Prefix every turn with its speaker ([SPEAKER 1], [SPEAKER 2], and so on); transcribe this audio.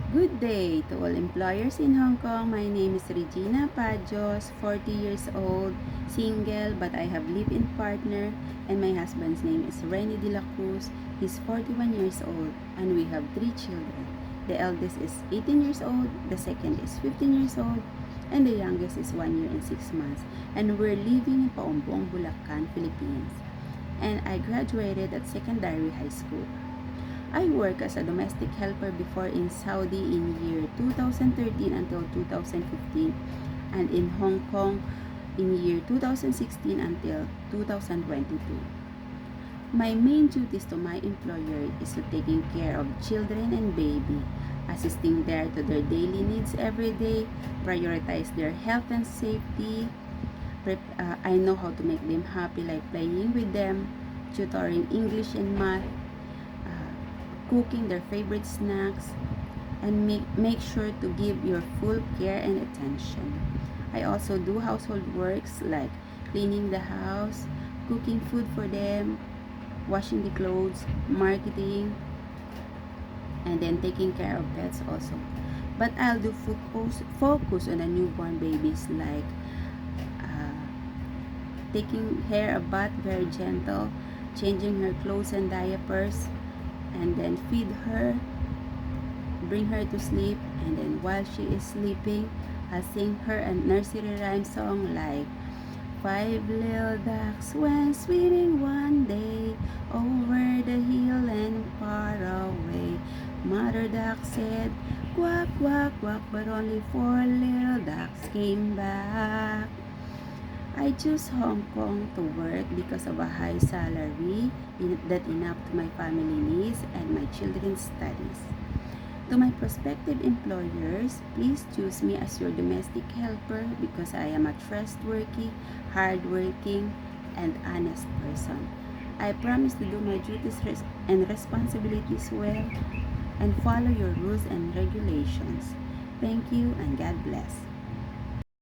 [SPEAKER 1] Good day to all employers in Hong Kong. My name is Regina Pajos, 40 years old, single, but I have live-in partner, and my husband's name is Rene de la Cruz. He's 41 years old, and we have 3 children. The eldest is 18 years old, the second is 15 years old, and the youngest is 1 year and 6 months. And we're living in Paombong, Bulacan, Philippines. And I graduated at secondary high school. I worked as a domestic helper before in Saudi in year 2013 until 2015 and in Hong Kong in year 2016 until 2022. My main duties to my employer is to taking care of children and baby, assisting them to their daily needs every day, prioritize their health and safety. I know how to make them happy like playing with them, tutoring English and math, uh, cooking their favorite snacks, and make sure to give your full care and attention. I also do household works like cleaning the house, cooking food for them, washing the clothes, marketing, and then taking care of pets also. But I'll do focus on the newborn babies like uh, taking her a bath very gentle, changing her clothes and diapers, and then feed her, bring her to sleep, and then while she is sleeping, I sing her a nursery rhyme song like 5 little ducks went swimming one day over the hill and far away. Mother duck said, quack, quack, quack, but only 4 little ducks came back. I choose Hong Kong to work because of a high salary that enough to my family needs and my children's studies. To my prospective employers, please choose me as your domestic helper because I am a trustworthy, hardworking, and honest person. I promise to do my duties and responsibilities well and follow your rules and regulations. Thank you and God bless.